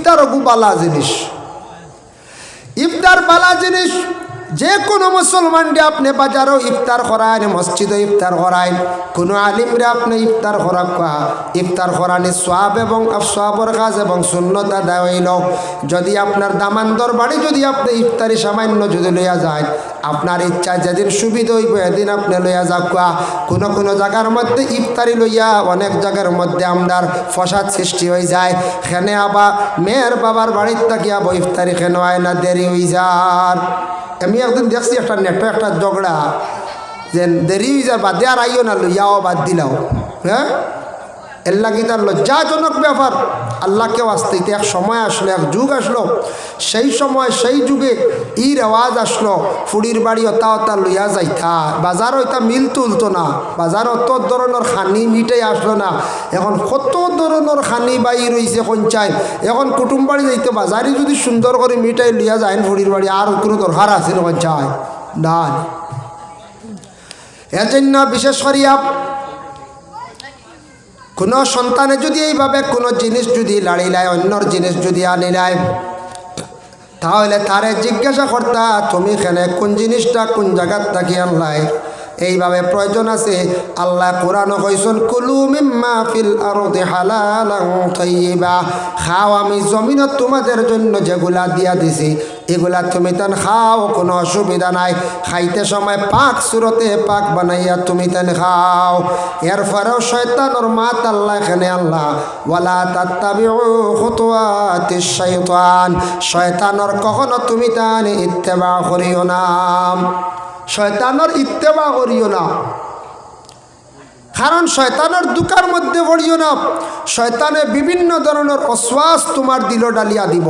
ইফতার খুব বালা জিনিস। ইফতার বালা জিনিস। যে কোনো মুসলমানকে আপনি বাজারও ইফতার করায়, মসজিদে ইফতার করায়, কোনো আলিমরে আপনি ইফতার করা ইফতার করানি সোয়াব এবং সোয়াবর কাজ এবং সুন্নত আদায় হইল। যদি আপনার দামান্দর বাড়ি যদি আপনি ইফতারি সামান্য যদি লইয়া যায়, আপনার ইচ্ছা যেদিন সুবিধা হইব এদিন আপনি লইয়া যাক। কোনো জায়গার মধ্যে ইফতারি লইয়া অনেক জায়গার মধ্যে আমরার ফসাদ সৃষ্টি হয়ে যায়। খেনে আবার মেয়ের বাবার বাড়ির থাকি আবার ইফতারি খেনে হয় না, দেরি হয়ে যায়। আমি একদিন দেখছি একটা নেটো একটা ঝগড়া যে দেরি হয়ে যায়, বাদে আর আইও না, লইয়াও বাদ দিলাও। হ্যাঁ, এর লাগি তার লজ্জাজনক ব্যাপার। আল্লাহকেও আসতে এক সময় আসলো, এক যুগ আসলো, সেই সময় সেই যুগে ই রেওয়াজ আসলো, ফুড়ির বাড়ি অতা লইয়া যাইতা, বাজার ওইটা মিল তুলতো না, বাজার অত ধরনের খানি মিটাই আসলো না। এখন কত ধরনের খানি বাই রয়েছে কঞ্চায়। এখন কুটুম বাড়ি যাইতে বাজারে যদি সুন্দর করে মিটাই লইয়া যায় ফুড়ির বাড়ি, আর কোনো দরকার আছে না কঞ্চায় না। এর জন্য বিশেষ করিয়া কোনো সন্তানে যদি এইভাবে কোনো জিনিস যদি লাড়িলায়, অন্যর জিনিস যদি আনিলায়, তাহলে তারে জিজ্ঞাসা করতা তুমি এখানে কোন জিনিসটা কোন জায়গার থাকি আনলাই। এইভাবে প্রয়োজন আছে। আল্লাহ কোরআন কইছেন কুলু মিম্মা ফিল আরদি হালালান তাইয়্যিবা, খাও আমি জমিনত তোমাদের জন্য যেগুলা দিয়া দিছি এগুলা তুমি তান খাও, কোনো অসুবিধা নাই। খাইতে সময় পাক সুরতে পাক বানাইয়া তুমি তান খাও। এরপরেও শয়তানের মাত আল্লাহ এখানে আল্লাহ ওয়ালা তাত্তাবিউ খুতুওয়াতিশ শাইতান, শয়তানের কখনো তুমি তান ইত্তেবা করিও না, শয়তানের ইত্তেবা করিও না। কারণ শয়তানের দুকার মধ্যে পড়িও না। শয়তানে বিভিন্ন ধরনের অশ্বাস তোমার দিল ডালিয়া দিব,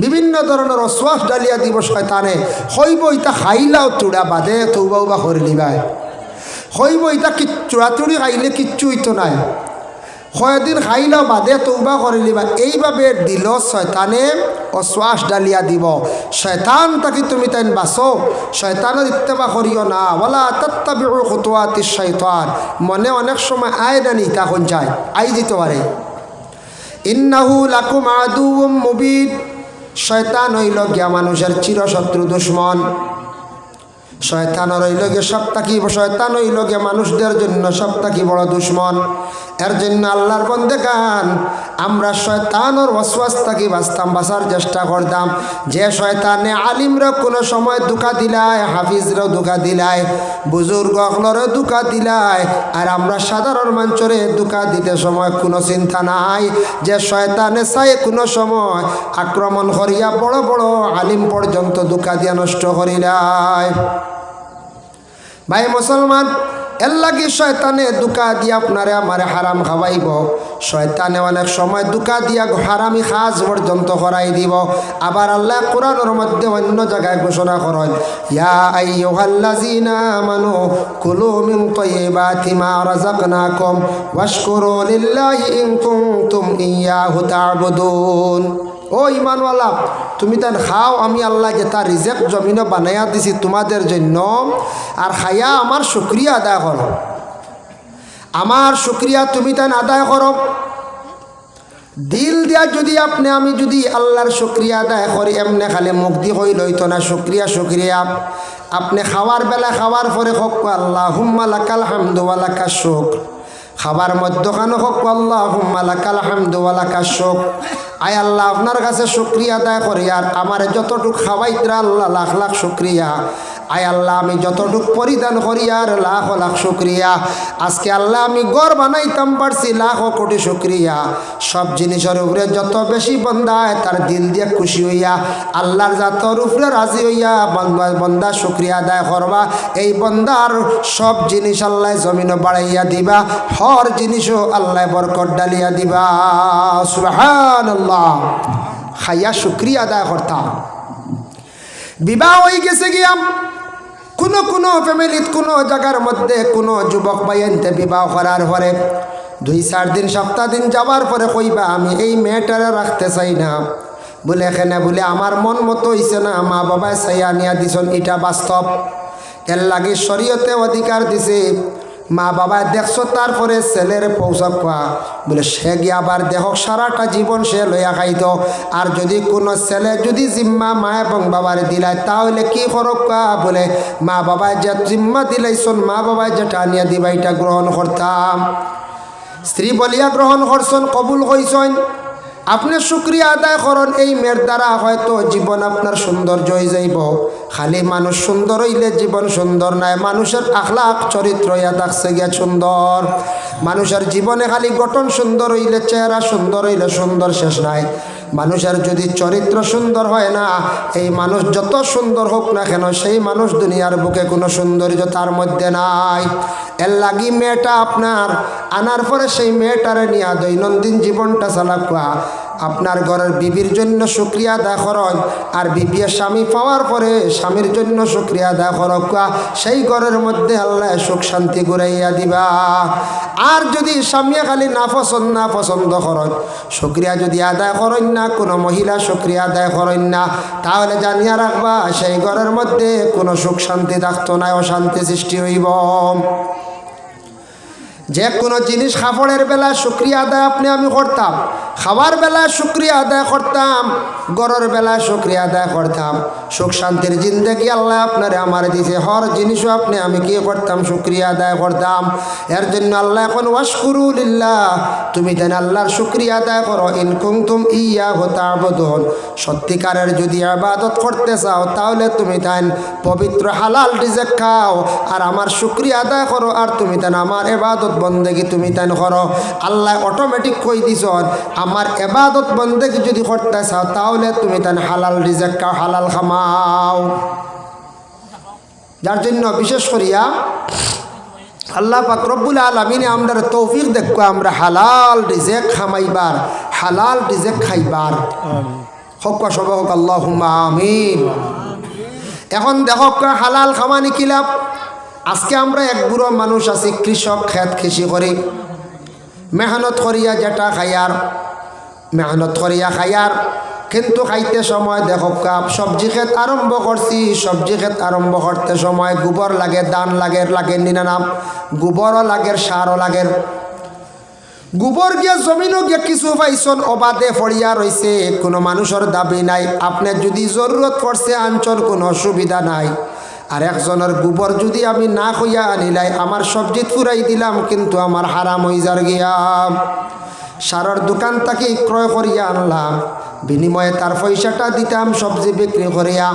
বিভিন্ন ধরনের অশ্বাস ডালিয়া দিব শয়তানে। হইব ইটা খাইলাও তুড়া বাদে তৌবাও বা করিলিবাই, হইব ইটা চূড়াচুড়ি খাইলে কিচ্ছু হইতো নাই, কয়েকদিন খাইলাও বাদে তৌবা করিলিবা। এইভাবে দিল শয়তানে অশ্বাস ডালিয়া দিব। শয়তান তাকে তুমি তাই বাঁচো, শয়তানের ইত্তেবা করিও না। ওয়ালা তাত্তাবিউ খুতুওয়াতিশ শাইতান, মনে অনেক সময় আয় না নি তখন যায় আই দিতে পারে। ইন্নাহু লাকুম আদুউম মুবিন, শয়তান হইল গিয়া মানুষের চিরশত্রু দুশ্মন। শয়তান হইল গিয়ে সপ্তাকি, শয়তান হইল গিয়ে মানুষদের জন্য সপ্তাকি বড় দুশ্মন। এর জন্য আল্লাহর বন্দেগান আমরা শয়তানের ওয়াসওয়াস থেকে বাঁচার চেষ্টা করতাম। যে শয়তানে আলিমরা কোনো সময় ধোঁকা দিলায়, হাফিজরাও ধোঁকা দিলায়, বুজুর্গ হলরে ধোঁকা দিলায়, আর আমরা সাধারণ মানুষরে ধোঁকা দিতে সময় কোনো চিন্তা নাই। যে শয়তানে চাই কোনো সময় আক্রমণ করিয়া বড় বড় আলিম পর্যন্ত ধোঁকা দিয়া নষ্ট করিলায়। ভাই মুসলমান, এর লাগি শয়তানে ধোঁকা দিয়া আপনারে আমারে হারাম খাওয়াইব। শয়তানে অনেক সময় ধোঁকা দিয়া হারামি খাজ পর্যন্ত করাই দিব। আবার আল্লাহ কোরআনের মধ্যে অন্য জায়গায় ঘোষণা করেন, ইয়া আইয়ুহাল্লাযীনা আমানু কুলু মিন তাইয়্যিবাতি মা রাযাকনাকুম ওয়াশকুরু লিল্লাহি ইন কুনতুম ইয়্যাহু তা'বুদুন। ও ইমানওয়ালা, তুমি তান খাও, আমি আল্লাহ যে তার রিজেক জমিনে বানাইয়া দিছি তোমাদের জন্য, আর খাইয়া আমার শুকরিয়া আদায় করো। আমার শুকরিয়া তুমি তান আদায় করো। দিল দিয়া যদি আমি যদি আল্লাহর শুকরিয়া আদায় করি, এমনি খালি মুখ দিয়ে হই লইতো না শুকরিয়া শুকরিয়া। আপনি খাওয়ার বেলা খাওয়ার পরে হোক আল্লাহুম্মা লাকাল হামদু ওয়া লাকাশ শুকর, খাবার মধ্যখানে হোক আল্লাহুম্মা লাকাল হামদু ওয়া লাকাশ শুকর। আয় আল্লাহ আপনার কাছে শুকরিয়া আদায় করি, আর আমার যতটুক খাওয়াইতরা আল্লাহ লাখ লাখ শুকরিয়া। আয় আল্লাহ আমি যতটুক পরিধান করি আর লাখ লাখ শুকরিয়া। আজকে আল্লাহ আমি ঘর বানাইতাম পারছি, লাখ কোটি শুকরিয়া। সব জিনিসের উপরে যত বেশি বন্দায় তার দিল দিয়ে খুশি হইয়া আল্লাহর জাতর উপরে রাজি হইয়া বন্দা শুকরিয়া আদায় করবা। এই বন্দার সব জিনিস আল্লাহ জমিনে বাড়াইয়া দিবা, হর জিনিসও আল্লাহ বরকত ডালিয়া দিবা। সুবহানাল্লাহ। খাইয়া শুকরিয়া আদায় করতাম। বিবাহ হয়ে গেছে গিয়া কোনো ফ্যামিলিত কোনো জায়গার মধ্যে কোনো যুবক বাইনতে বিবাহ করার পরে 2-4 দিন সপ্তাহ দিন যাওয়ার পরে কইবা আমি এই মেয়েটারে রাখতে চাই না, বলে এখানে বলে আমার মন মতো হইছে না, মা বাবায় চাইয়া নিয়া দিছন, এটা বাস্তব। এর লাগে শরীয়তে অধিকার দিছে মা বাবা দেখছো তারপরে ছেলের পৌঁছা কোয়া বলে সে গিয়ে আবার দেখ সারাটা জীবন সে লইয়া খাইত। আর যদি কোনো ছেলে যদি জিম্মা মা এবং বাবার দিলায় তাহলে কি করক কোয়া বলে মা বাবায় যে জিম্মা দিলাইছন মা বাবায় যেটা আনিয়া দিবা এটা গ্রহণ করতাম। স্ত্রী বলিয়া গ্রহণ করছেন, কবুল হইছেন, আপনি শুক্রিয়া আদায় করেন। এই মেয়ের দ্বারা হয়তো জীবন আপনার সৌন্দর্য হয়ে যাইব। খালি মানুষ সুন্দর হইলে জীবন সুন্দর নাই, মানুষের আখলাক চরিত্র ইয়া থাকছে গিয়া সুন্দর। মানুষের জীবনে খালি গঠন সুন্দর হইলে, চেহারা সুন্দর হইলে সুন্দর শেষ নাই। মানুষের যদি চরিত্র সুন্দর হয় না, এই মানুষ যত সুন্দর হোক না কেন সেই মানুষ দুনিয়ার বুকে কোনো সৌন্দর্য তার মধ্যে নাই। এর লাগি মেয়েটা আপনার আনার পরে সেই মেয়েটারে নিয়ে দৈনন্দিন জীবনটা চালাকুয়া। আপনার ঘরের বিবির জন্য শুক্রিয়া আদায় করেন, আর বিবির স্বামী পাওয়ার পরে স্বামীর জন্য শুক্রিয়া আদায় করকুয়া। সেই ঘরের মধ্যে আল্লাহ সুখ শান্তি ঘুরাইয়া দিবা। আর যদি স্বামী খালি না পছন্দ করেন, শুক্রিয়া যদি আদায় করেন না, কোনো মহিলা শুক্রিয়া আদায় করেন না, তাহলে জানিয়া রাখবা সেই ঘরের মধ্যে কোনো সুখ শান্তি থাকতো না, অশান্তি সৃষ্টি হইব। যে কোনো জিনিস খাবারের বেলায় শুক্রিয়া আদায় আপনি আমি করতাম, খাবার বেলায় শুক্রিয়া আদায় করতাম, গড়ের বেলায় শুক্রিয়া আদায় করতাম। সুখ শান্তির জিন্দেগি আল্লাহ আপনারে আমার দিছে, হর জিনিসও আপনি আমি কি করতাম শুক্রিয়া আদায় করতাম। এর জন্য আল্লাহ এখন ওয়াশকুরু লিল্লাহ, তুমি দেন আল্লাহর শুক্রিয়া আদায় করো। ইন কুনতুম ইয়াহু তা'বুদুন, সত্যিকারের যদি ইবাদত করতে চাও তাহলে তুমি দেন পবিত্র হালাল রিজিক খাও আর আমার শুক্রিয়া আদায় করো। আর তুমি দেন আমার ইবাদত বন্দেগি তুমি তেন করো। আল্লাহ অটোমেটিক কই দিছ আমার ইবাদত বন্দেগি যদি করতে চাও তাহলে তুমি তেন হালাল রিজিক খাও, হালাল খামাও। যার জন্য বিশেষ করিয়া আল্লাহ পাক রব্বুল আলামিন আমাদের তৌফিক দেখো আমরা হালাল রিজিক খামাইবার, হালাল রিজিক খাইবার। হক সব হোক আল্লাহুম্মা আমিন। এখন দেখো হালাল খামানি কি লাভ। আজকে আমরা এক বুড়ো মানুষ আছি, কৃষক, খেত কৃষি করি, মেহনত করিয়া যেটা খাইয়ার, মেহনত করিয়া খাইয়ার, কিন্তু খাইতে সময় দেখো সবজি ক্ষেত আরম্ভ করছি, সবজি ক্ষেত আরম্ভ করতে সময় গোবর লাগে, দান লাগে, লাগেন না নাম, গোবরও লাগে, সারও লাগে। গোবর গিয়া জমিনও গিয়া কিছু পাইছন অবাধে ফড়িয়া রয়েছে, কোনো মানুষের দাবি নাই। আপনার যদি জরুরত পড়ছে আনচর কোনো অসুবিধা নাই। আর একজনের গোবর যদি আমি না হইয়া আনিলাই, আমার সবজি ফুরাই দিলাম কিন্তু আমার হারাম হয়ে যার গিয়া। সারের দোকান থেকে ক্রয় করিয়া আনলাম, বিনিময়ে তার পয়সাটা দিতাম সবজি বিক্রি করিয়া,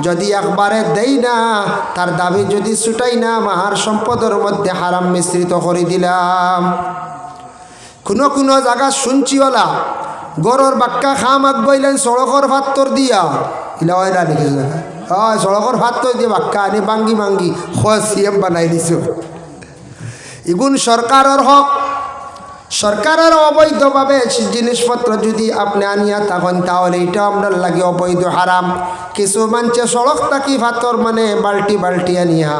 যদি একবারে দেই না তার দাবি যদি ছুটাই না, আমার সম্পদের মধ্যে হারাম মিশ্রিত করে দিলাম। কোনো কোনো জায়গা শুনছিওলা গরর বাক্কা খাম আগবাইলেন সড়কর ভাত্তর দিয়া, ইলা হয় না লিখে জায়গা, হয় সড়কর ভাত্তর দিয়ে বাক্কা আনি বাঙ্গি বাঙ্গি সিএম বানাই দিছো। এগুন সরকারের হক, সরকারের অবৈধভাবে জিনিসপত্র যদি আপনি আনিয়া থাকেন তাহলে এটা আপনার লাগে অবৈধ হারাম। কিছু মানছে সড়ক থাকি ভাতর মানে বাল্টি বাল্টি আনিয়া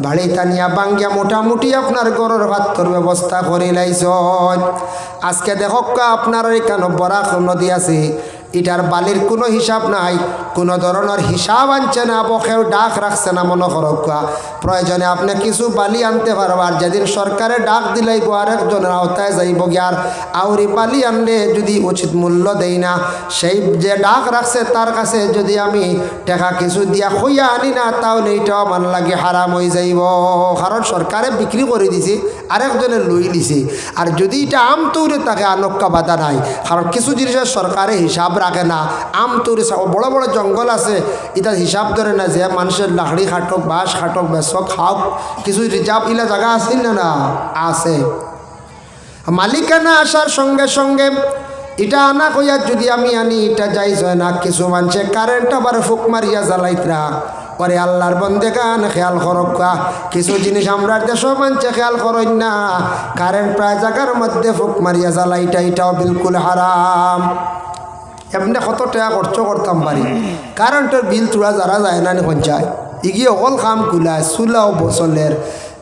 বাড়িতে আনিয়া বাঙ্গিয়া মোটামুটি আপনার গরুর ভাতর ব্যবস্থা করে লাইছ। আজকে দেখক আপনার এখানে বরাক নদী আছে, এটার বালির কোনো হিসাব নাই, কোনো ধরনের হিসাব আনছে না, বকেও ডাক রাখছে না। মনে করক প্রয়োজনে আপনি কিছু বালি আনতে পারবার, যেদিন সরকারে ডাক দিলাইব আরেকজনের আওতায় যাইব গিয়ার আউরি বালি আনলে যদি উচিত মূল্য দেই না, সেই যে ডাক রাখছে তার কাছে যদি আমি টাকা কিছু দিয়া হইয়া আনি না তাহলে এটাও আমার লাগে হারাম হয়ে যাইব। কারণ সরকারে বিক্রি করে দিছে, আরেকজনে লই দিছে। আর যদি এটা আম তৈরি তাকে আনক্কা বাধা নাই, কারণ কিছু জিনিসের সরকারে হিসাব রাখে না। আম তৈরি বড় বড় জঙ্গল আছে, এটা হিসাব ধরে না যে মানুষের লাকড়ি খাটক, বাঁশ খাটক, বেসক খাওক, কিছু রিজার্ভ ইলা জায়গা আছে না, না আছে। মালিকানা আসার সঙ্গে সঙ্গে এটা আনা কইয়া যদি আমি আনি এটা যাইজ হয় না। কিছু মানুষে কারেন্ট আবার ফুক মারিয়া জ্বালাইতরা, পরে আল্লাহর বন্দেগান খেয়াল করক। কিছু জিনিস আমরা দেশ মানুষে খেয়াল করেন না, কারেন্ট প্রায় জায়গার মধ্যে ফুক মারিয়া জ্বালাইটা এটাও বিলকুল হারাম। এমনি কত টাকা খরচ করতাম পারি, কারেন্টের বিল তোলা যারা যায় না পঞ্চায়েত ইগিয়ে অকল কাম কুলায়, চুলাও বসলের,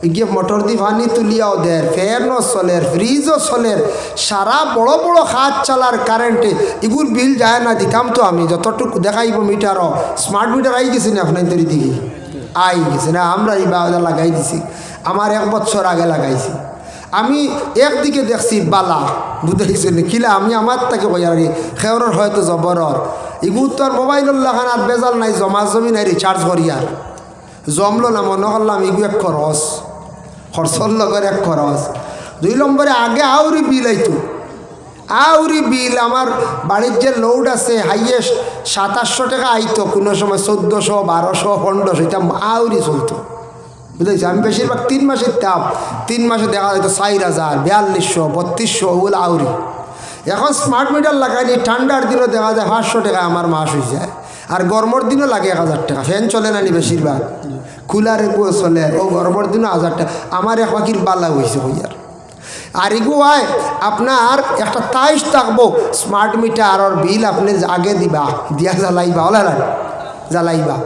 ইগিয়ে মোটর দি পানি তুলিয়াও দের, ফ্যানও চলের, ফ্রিজও চলের, সারা বড় বড় হাত চালার কারেন্টে এগুর বিল যায় না। দিতাম তো আমি যতটুকু দেখাইব মিটারও, স্মার্ট মিটার আই গেছি না আপনার তৈরি দিকে আই গেছে না, আমরা এই বাউদা লাগাই দিছি। আমার 1 বছর আগে লাগাইছি। আমি একদিকে দেখছি বালা বুঝাইছি কিলা আমি আমার তাকে কইয়ারি খেয়রর হয়তো জবরর এগুলো তো আর মোবাইলের লাগানার বেজাল নাই, জমা জমি নাই রিচার্জ করিয়ার জমলো না মনে করলাম এগু এক খরচর লগের এক খরচ। 2 নম্বরে আগে আউরি বিল আইতো, আউরি বিল আমার বাড়ির যে লোড আছে হাইয়েস্ট 2700 টাকা আইতো, কোনো সময় 1400 1200 1500 এটা আউরি চলতো বুঝেছি। আমি বেশিরভাগ 3 মাসের তাপ 3 মাসে দেখা যেত 4000 4200 3200 ওগুলো আউরি। এখন স্মার্ট মিটার লাগাইনি ঠান্ডার দিনও দেখা যায় 500 টাকা আমার মাস হয়ে যায়, আর গরমের দিনও লাগে 1000 টাকা। ফ্যান চলে না নি বেশিরভাগ, কুলার এগুলো চলে, ও গরমের দিনও 1000 টাকা। আমার এক পাখির বালা হয়েছে হইয়ার। আর এগুয়ায় আপনার একটা তাইশ থাকবো স্মার্ট মিটার আর বিল আপনি আগে দিবা দিয়া জ্বালাইবা ওলা জ্বালাইবা।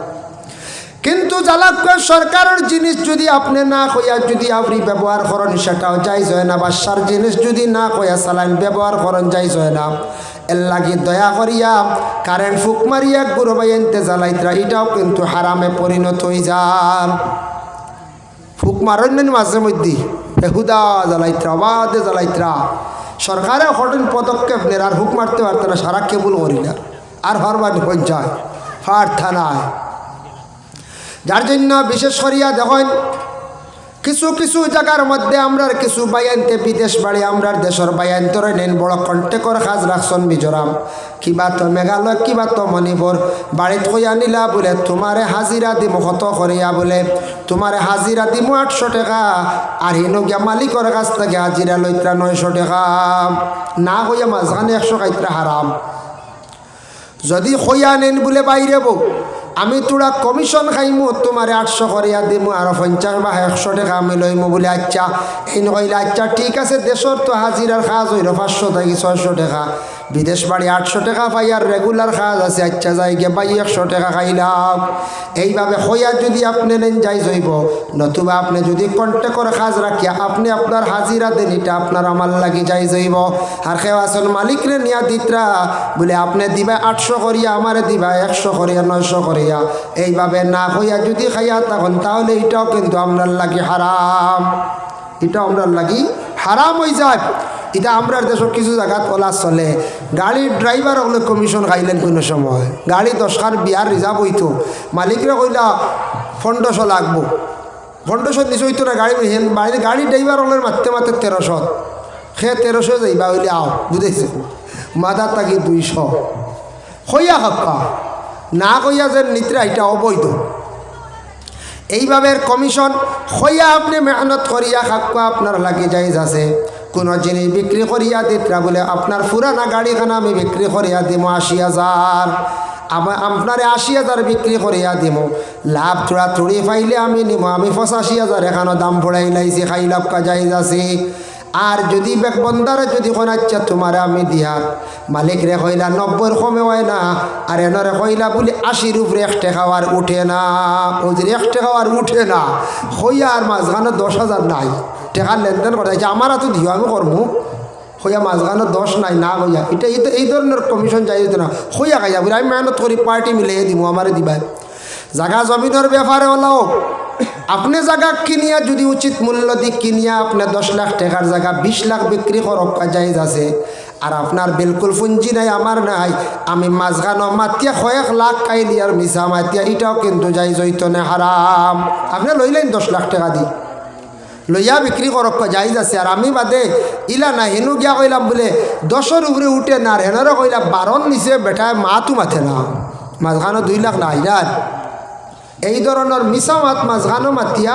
কিন্তু জ্বালাক সরকারের জিনিস যদি আপনি না কইয়া যদি আপনি ব্যবহার করেন সেটাও যাইজ হয় না। বাসার জিনিস যদি না কইয়া চালান ব্যবহার করেন যাইজ হয় না। এর লাগি দয়া করিয়া কারেন্ট ফুক মারিয়া গুরু ভাই এনতে জ্বালাইতরা এটাও কিন্তু হারামে পরিণত হয়ে যান। ফুক মারেন না মাঝে মধ্যে বেহুদা জ্বালাইতরা অবাধে জ্বালাইতরা। সরকারে কঠিন পদক্ষেপ নেন আর হুক মারতে পারত না, সারা কেবল করি না আর হরবানি পঞ্চায়েত ফার থানায়। যার জন্য বিশেষ করিয়া দেখেন কিছু কিছু জায়গার মধ্যে আমরা কিছু বাইনতে বিদেশ বাড়ি আমরা দেশের বাইন্তরে নেন বড় কন্টেকর কাজ রাখছেন মিজোরাম কিবা তো মেঘালয় কিবা তো মণিপুর বাড়িত কইয়া নিলা বলে তোমারে হাজিরা দিম কত করিয়া বলে তোমারে হাজিরা দিম 800 টাকা, আর হিনো গিয়া মালিকর কাছ থেকে হাজিরা লইত্রা 900 টাকা। না কইয়া মাঝখানে 100 কাইত্রা হারাম। যদি কইয়া নেন বলে বাইরে বউ আমি তোরা কমিশন খাইমু তোমারে 800 করিয়া দিমু আর 50 বা 100 টাকা আমি লইমু বলে আচ্ছা এই নইলে আচ্ছা ঠিক আছে। দেশের তো হাজিরার কাজ হইল 500 থেকে 600 টাকা, বিদেশ বাড়ি 800 টাকা পাই আর রেগুলার কাজ আছে আচ্ছা যাই গে পাই 100 টাকা খাইলাম। এইভাবে হইয়া যদি আপনি নেন যাই যাইব, নতুবা আপনি যদি কন্টেক্টর কাজ রাখিয়া আপনি আপনার হাজিরা দেন এটা আপনার আমার লাগি যাই যাইব। আর কেউ আসল মালিকরে নিয়া দিতরা বলে আপনি দিবা 800 করিয়া আমারে দিবা 100 করিয়া 900 করিয়া, এইভাবে না হইয়া যদি খাইয়া তখন তাহলে এটাও কিন্তু আপনার লাগি হারাম, এটা আপনার লাগি হারাম হয়ে যায়। এটা আমরা দেশের কিছু জায়গাত ওলা চলে গাড়ির ড্রাইভার হলে কমিশন খাইলেন কোনো সময় গাড়ি 10 খান বিয়ার রিজার্ভ হইতো মালিকরা কইলা 1500 লাগবো 1500 নিচে হইতো না গাড়ি বাইরে গাড়ি ড্রাইভার হলে মারতে মারতে 1300 সে 1300 যাইবা হইলে আও বুঝেছে মাদার তাকি 200 হইয়া হাক্কা না কইয়া যে নিত্রা এটা অবৈধ। এইভাবে কমিশন হইয়া আপনি মেহনত করিয়া খাক্কা আপনার লাগে যাইজ আছে। কোনো জিনিস বিক্রি করিয়া দিতরা বলে আপনার পুরানা গাড়িখানা আমি বিক্রি করিয়া দিব 80,000, আপনার 80,000 বিক্রি করিয়া দিব, লাভ থোড়া থুড়ি পাইলে আমি নিব, আমি 85,000 এখানো দাম ভরাই লাইছি খাই লাভ যাইজ আছে। আর যদি বেক বন্দারে যদি কোন আচ্ছা তোমারে আমি দিয়া মালিক রে কইলা 90 কমে হয় না, আর এনরে কইলা বলে 80 উপরে 1 টাকা আর উঠে না, ওই যে 1 টাকা আর উঠে না হইয়া আর মাঝখানে 10,000 নাই টাকা লেনদেন করা যাচ্ছে আমার তো দিও আমি করবো হইয়া মাঝখানে 10 নাই না হইয়া এটা এই ধরনের কমিশন যাই যেত না হইয়া খাইয়া বলে আমি মেহনত করি পার্টি মিলিয়ে দিব আমারে দিবা। জায়গা জমিনের ব্যাপারে হলাও আপনি জায়গা কিনিয়া যদি উচিত মূল্য দিয়ে কিনিয়া আপনার 10 লাখ টাকার জায়গা 20 লাখ বিক্রি করক্কা যাইজ আছে, আর আপনার বিলকুল পুঞ্জি নাই আমার নাই আমি মাঝখানো মাতিয়া 1 লাখ খাইলি আর মিশা মাতিয়া এটাও কিন্তু যাইজ হইতো না হারাম। আপনি লইলেন 10 লাখ টাকা দি লইয়া বিক্রি করক্কা যাইজ আছে, আর আমি বাদে ইলা না হেনু গিয়া কইলাম বলে 10-এর উপরে উঠে না, আর হেনারও কইলা 12-র নিচে বেটায় মাতো মাথে না মাঝখানো 2 লাখ না হাজার এই ধরনের মিসামাত মাঝখানো মাতিয়া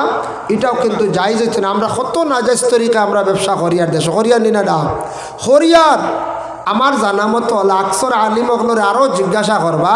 এটাও কিন্তু যাইজ হইতো না। আমরা কত নাজাইজ তরিকা আমরা ব্যবসা করিয়ার দেশ হরিয়ার নিনা ডাক হরিয়ার আমার জানা মতো লাক্সর আলিমকলরে আরও জিজ্ঞাসা করবা